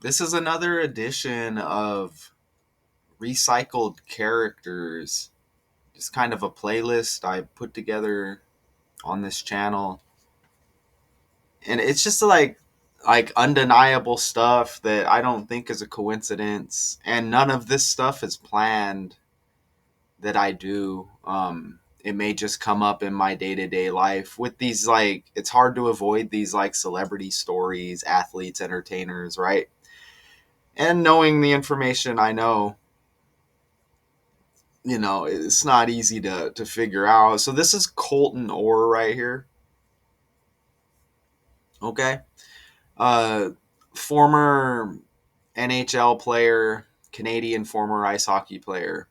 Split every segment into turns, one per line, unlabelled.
This is another edition of recycled characters. Just kind of a playlist I put together on this channel. And it's just like undeniable stuff that I don't think is a coincidence. And none of this stuff is planned that I do. It may just come up in my day-to-day life with these, like, it's hard to avoid these like celebrity stories, athletes, entertainers, right? And knowing the information I know, it's not easy to figure out. So this is Colton Orr right here. Okay. Uh Former NHL player, Canadian former ice hockey player.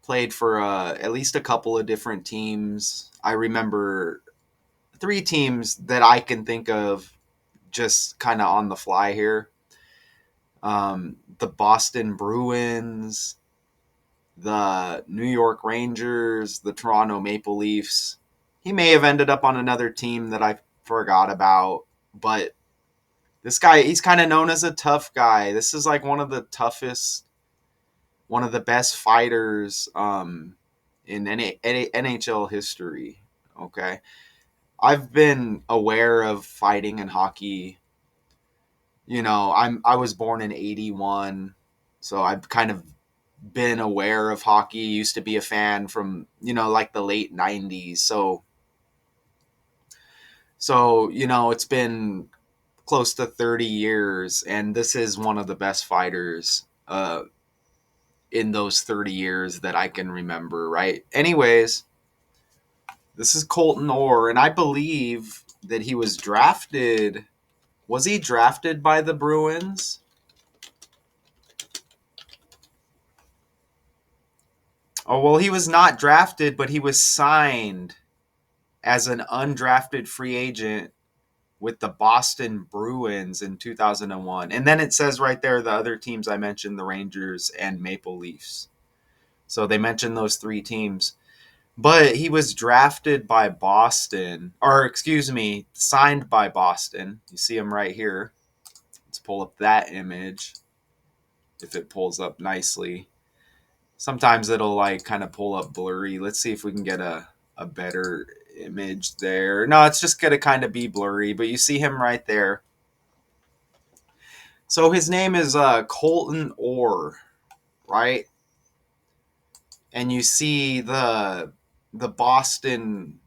Played for at least a couple of different teams. I remember three teams that I can think of just kind of on the fly here. The Boston Bruins, the New York Rangers, the Toronto Maple Leafs. He may have ended up on another team that I forgot about, but this guy, he's kind of known as a tough guy. This is like one of the toughest, one of the best fighters in NHL history. Okay. I've been aware of fighting and hockey. I was born in 81, so I've kind of been aware of hockey. Used to be a fan from, like the late 90s. So it's been close to 30 years, and this is one of the best fighters in those 30 years that I can remember, right? Anyways, this is Colton Orr, and I believe that he was drafted. Was he drafted by the Bruins? Oh, well, he was not drafted, but he was signed as an undrafted free agent with the Boston Bruins in 2001. And then it says right there the other teams I mentioned, the Rangers and Maple Leafs. So they mentioned those three teams. But he was drafted by Boston, or excuse me, signed by Boston. You see him right here. Let's pull up that image if it pulls up nicely. Sometimes it'll like kind of pull up blurry. Let's see if we can get a better image there. No, it's just going to kind of be blurry, but you see him right there. So his name is Colton Orr, right? And you see the Boston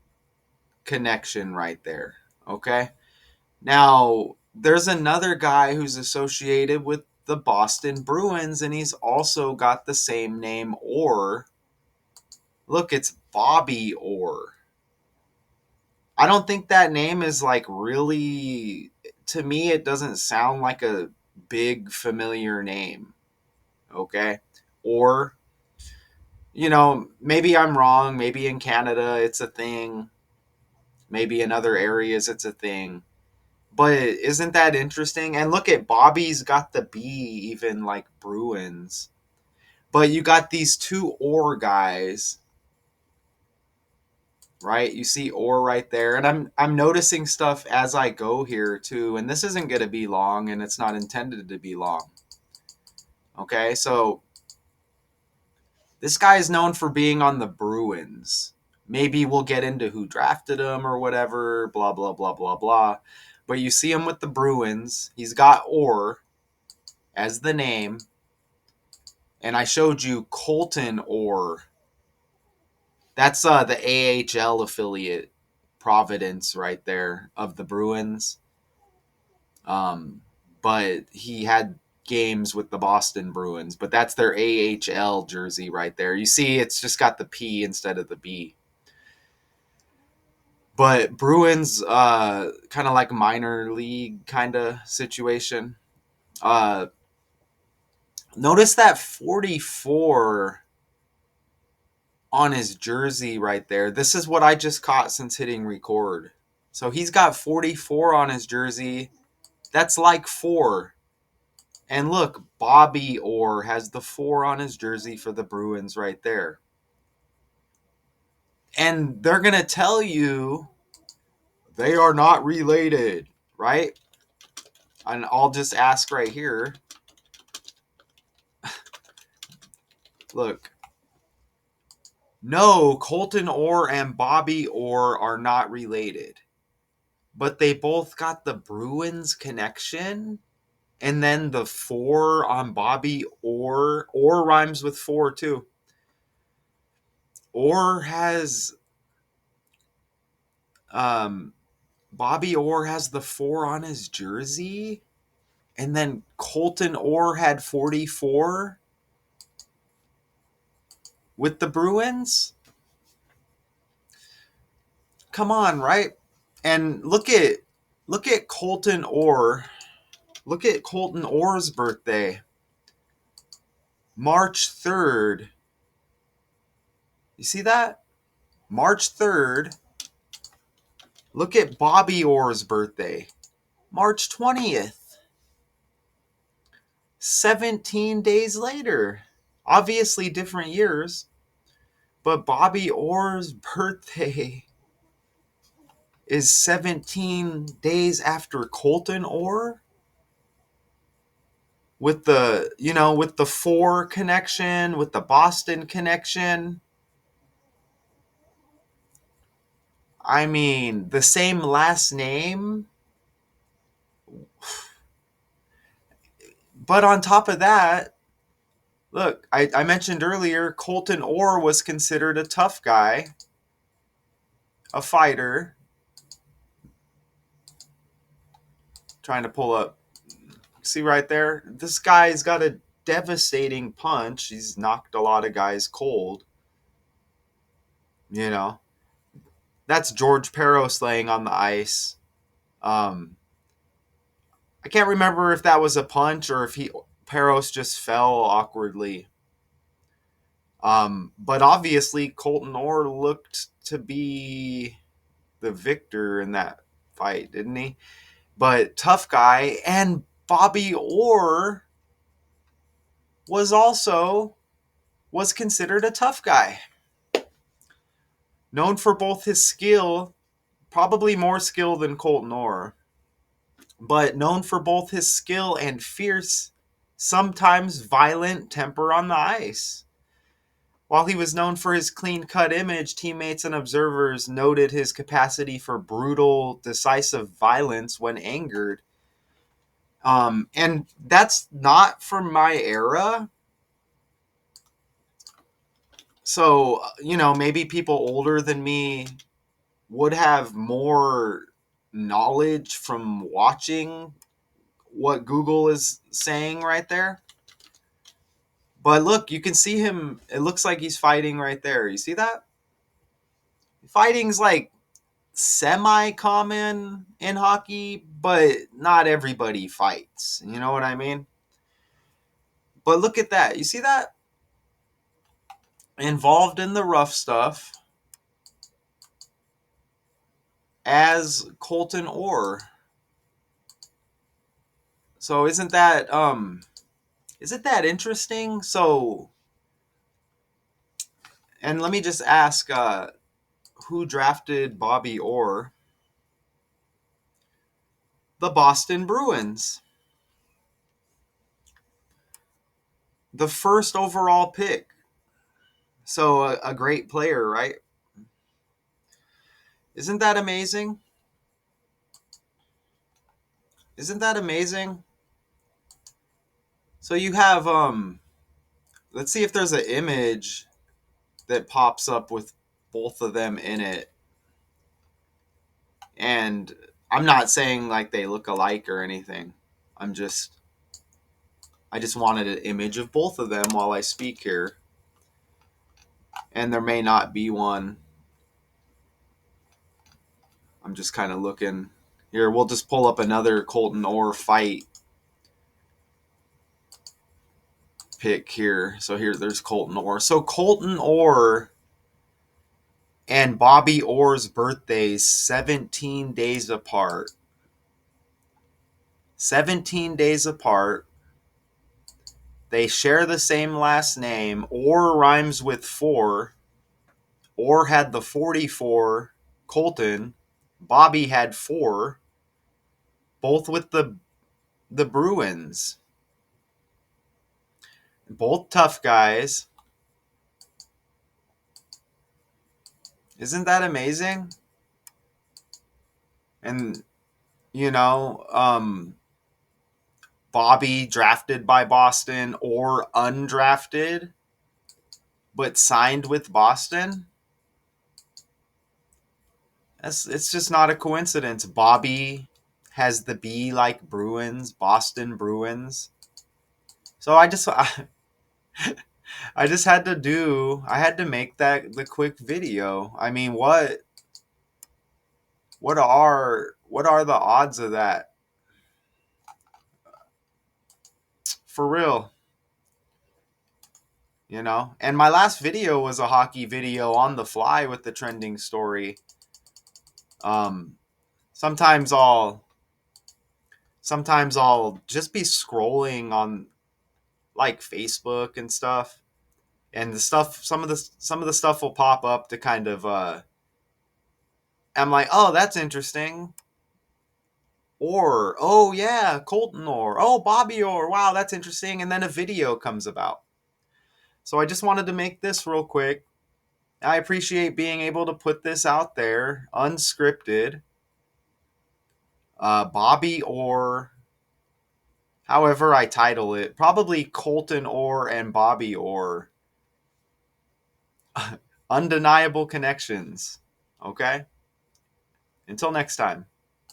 connection right there. Okay. Now there's another guy who's associated with the Boston Bruins, and he's also got the same name, Orr. Look, it's Bobby Orr. I don't think that name is like really, to me, it doesn't sound like a big familiar name. Okay. Or, maybe I'm wrong. Maybe in Canada it's a thing. Maybe in other areas it's a thing. But isn't that interesting? And look at Bobby's got the B, even like Bruins. But you got these two Orr guys, right? You see Orr right there, and I'm noticing stuff as I go here too. And this isn't going to be long, and it's not intended to be long. Okay, so this guy is known for being on the Bruins. Maybe we'll get into who drafted him or whatever, blah, blah, blah, blah, blah. But you see him with the Bruins. He's got Orr as the name. And I showed you Colton Orr. That's the AHL affiliate, Providence, right there, of the Bruins. But he had games with the Boston Bruins. But that's their AHL jersey right there. You see, it's just got the P instead of the B. But Bruins, kind of like minor league kind of situation. Uh, Notice that 44 on his jersey right there. This is what I just caught since hitting record. So he's got 44 on his jersey. That's like 4. And look, Bobby Orr has the 4 on his jersey for the Bruins right there. And they're going to tell you they are not related, right? And I'll just ask right here. Look. No, Colton Orr and Bobby Orr are not related. But they both got the Bruins connection. And then the 4 on Bobby Orr. Orr rhymes with 4 too. Orr has Bobby Orr has the 4 on his jersey. And then Colton Orr had 44 with the Bruins. Come on, right? And look at Colton Orr. Look at Colton Orr's birthday. March 3rd. You see that? March 3rd. Look at Bobby Orr's birthday. March 20th. 17 days later. Obviously different years. But Bobby Orr's birthday is 17 days after Colton Orr. With the, with the 4 connection, with the Boston connection. I mean, the same last name. But on top of that, look, I mentioned earlier, Colton Orr was considered a tough guy, a fighter. Trying to pull up. See right there? This guy's got a devastating punch. He's knocked a lot of guys cold. That's George Peros laying on the ice. I can't remember if that was a punch or if Peros just fell awkwardly. But obviously Colton Orr looked to be the victor in that fight, didn't he? But tough guy, and Bobby Orr was considered a tough guy. Known for both his skill, probably more skill than Colton Orr, but known for both his skill and fierce, sometimes violent temper on the ice. While he was known for his clean-cut image, teammates and observers noted his capacity for brutal, decisive violence when angered. And that's not from my era. So, maybe people older than me would have more knowledge from watching what Google is saying right there. But look, you can see him. It looks like he's fighting right there. You see that? Fighting's like semi-common in hockey, but not everybody fights. You know what I mean? But look at that. You see that? Involved in the rough stuff as Colton Orr. So isn't that interesting? So, and let me just ask, who drafted Bobby Orr? The Boston Bruins. The first overall pick. So a great player, right? Isn't that amazing? Isn't that amazing? So you have let's see if there's an image that pops up with both of them in it. And I'm not saying like they look alike or anything. I just wanted an image of both of them while I speak here. And there may not be one. I'm just kind of looking. Here, we'll just pull up another Colton Orr fight pick here. So there's Colton Orr. So Colton Orr and Bobby Orr's birthdays 17 days apart. 17 days apart. They share the same last name. Orr rhymes with 4. Orr had the 44. Colton. Bobby had 4. Both with the the Bruins. Both tough guys. Isn't that amazing? And, you know, Bobby drafted by Boston or undrafted, but signed with Boston. It's just not a coincidence. Bobby has the B like Bruins, Boston Bruins. So I just had to I had to make that the quick video. I mean, what are the odds of that? For real, you know? And my last video was a hockey video on the fly with the trending story. Um sometimes I'll just be scrolling on like Facebook and stuff, and the stuff some of the stuff will pop up to kind of I'm like, "Oh, that's interesting." Or, "Oh yeah, Colton Orr. Oh, Bobby Orr. Wow, that's interesting." And then a video comes about. So I just wanted to make this real quick. I appreciate being able to put this out there unscripted. Bobby Orr, however I title it, probably Colton Orr and Bobby Orr. Undeniable connections. Okay? Until next time.